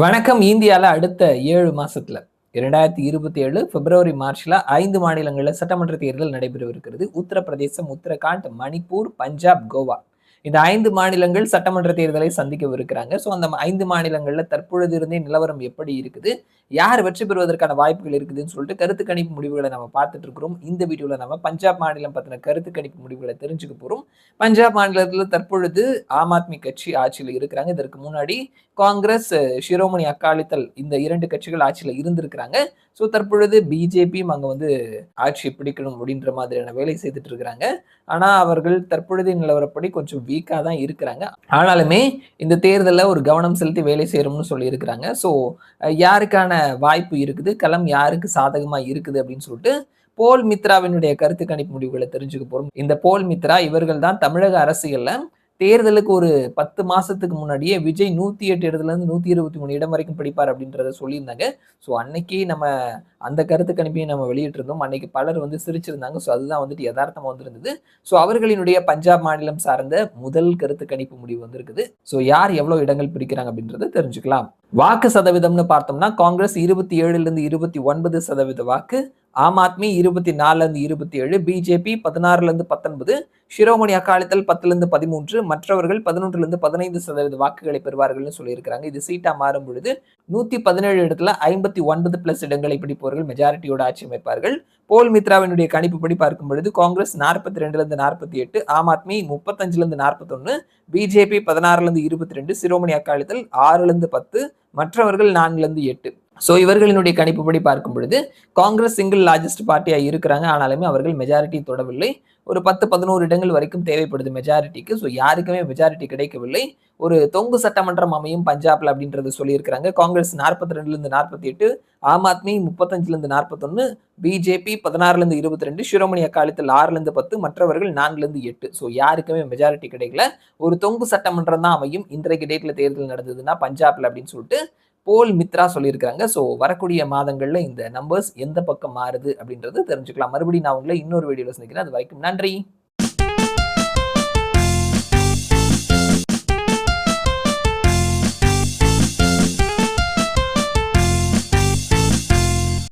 வணக்கம். இந்தியால அடுத்த 7 மாசத்துல 2027 பிப்ரவரி, மார்ச்ல 5 மாநிலங்கள்ல சட்டமன்ற தேர்தல் நடைபெறவிருக்கிறது. உத்தரப்பிரதேசம், உத்தரகாண்ட், மணிப்பூர், பஞ்சாப், கோவா. இந்த 5 மாநிலங்கள் சட்டமன்ற தேர்தலை சந்திக்கவிருக்கிறாங்க. ஸோ அந்த 5 மாநிலங்கள்ல தற்பொழுது இருந்தே நிலவரம் எப்படி இருக்குது? யார் வெற்றி பெறுவதற்கான வாய்ப்புகள் இருக்குதுன்னு சொல்லிட்டு கருத்து கணிப்பு முடிவுகள நம்ம பார்த்துட்டு இருக்கிறோம். இந்த வீடியோல நம்ம பஞ்சாப் மாநிலம் பத்தின கருத்து கணிப்பு முடிவுகள தெரிஞ்சுக்க போறோம். பஞ்சாப் மாநிலத்தில தற்பொழுது ஆம் ஆத்மி கட்சி ஆட்சியில இருக்கிறாங்க. இதற்கு முன்னாடி காங்கிரஸ், ஷிரோமணி அகாலிதள் இந்த 2 கட்சிகள் ஆட்சியில இருந்திருக்கிறாங்க. ஸோ தற்பொழுது பிஜேபியும் அங்க வந்து ஆட்சி பிடிக்கணும் அப்படின்ற மாதிரியான வேலை செய்துட்டு இருக்கிறாங்க. ஆனா அவர்கள் தற்பொழுதைய நிலவரப்படி கொஞ்சம் வீக்கா தான் இருக்கிறாங்க. ஆனாலுமே இந்த தேர்தல்ல ஒரு கவனம் செலுத்தி வேலை செய்றோம்னு சொல்லியிருக்கிறாங்க. ஸோ யாருக்கான வாய்ப்பு இருக்குது? களம் யாருக்கு சாதகமா இருக்குது அப்படின்னு சொல்லிட்டு போல் மித்ராவினுடைய கருத்து கணிப்பு முடிவுகள தெரிஞ்சுக்க போறோம். இந்த போல் மித்ரா இவர்கள் தான் தமிழக அரசியல்ல தேர்தலுக்கு ஒரு 10 மாசத்துக்கு முன்னாடியே விஜய் 108 இடத்துலருந்து 123 இடம் வரைக்கும் பிடிப்பார் அப்படின்றத சொல்லியிருந்தாங்க. ஸோ அன்னைக்கு நம்ம அந்த கருத்து கணிப்பையும் நம்ம வெளியிட்டிருந்தோம். அன்னைக்கு பலர் வந்து சிரிச்சிருந்தாங்க. ஸோ அதுதான் வந்துட்டு எதார்த்தமா வந்திருந்தது. ஸோ அவர்களினுடைய பஞ்சாப் மாநிலம் சார்ந்த முதல் கருத்து கணிப்பு முடிவு வந்திருக்குது. ஸோ யார் எவ்வளவு இடங்கள் பிடிக்கிறாங்க அப்படின்றத தெரிஞ்சுக்கலாம். வாக்கு சதவீதம்னு பார்த்தோம்னா காங்கிரஸ் 27லிருந்து 29% வாக்கு, ஆம் ஆத்மி 24லிருந்து 27, பிஜேபி 16லிருந்து 19, ஷிரோமணி அகாலிதள் 10லிருந்து 13, மற்றவர்கள் 11லிருந்து 15% வாக்குகளை பெறுவார்கள்னு சொல்லியிருக்கிறாங்க. இது சீட்டா மாறும் பொழுது 117 இடத்துல 59 பிளஸ் இடங்களை பிடிப்பவர்கள் மெஜாரிட்டியோட ஆட்சி அமைப்பார்கள். போல் மித்ராவினுடைய கணிப்புப்படி பார்க்கும் பொழுது காங்கிரஸ் 42லிருந்து 48, ஆம் ஆத்மி 35லிருந்து 41, பிஜேபி 16லிருந்து 22, ஷிரோமணி அகாலிதள் 6லிருந்து 10, மற்றவர்கள் 4லிருந்து 8. ஸோ இவர்களினுடைய கணிப்புப்படி பார்க்கும் பொழுது காங்கிரஸ் சிங்கிள் லார்ஜஸ்ட் பார்ட்டியா இருக்கிறாங்க. ஆனாலுமே அவர்கள் மெஜாரிட்டி தொடவில்லை. ஒரு 10, 11 இடங்கள் வரைக்கும் தேவைப்படுது மெஜாரிட்டிக்கு. ஸோ யாருக்குமே மெஜாரிட்டி கிடைக்கவில்லை. ஒரு தொங்கு சட்டமன்றம் அமையும் பஞ்சாப்ல அப்படின்றத சொல்லியிருக்கிறாங்க. காங்கிரஸ் 42லிருந்து 48, ஆம் ஆத்மி 35லிருந்து 41, பிஜேபி 16லிருந்து 22, ஷிரோமணி அகாலிதள் 6லிருந்து 10, மற்றவர்கள் 4லிருந்து 8. ஸோ யாருக்குமே மெஜாரிட்டி கிடைக்கல. ஒரு தொங்கு சட்டமன்றம் தான் அமையும் இன்றைக்கு டேட்ல தேர்தல் நடந்ததுன்னா பஞ்சாப்ல அப்படின்னு சொல்லிட்டு போல் மித்ரா சொல்லியிருக்காங்க. ஸோ வரக்கூடிய மாதங்கள்ல இந்த நம்பர்ஸ் எந்த பக்கம் மாறுது அப்படின்றத தெரிஞ்சுக்கலாம். மறுபடியும் நான் உங்களை இன்னொரு வீடியோல சந்திக்கிறேன். அது வரைக்கும் நன்றி.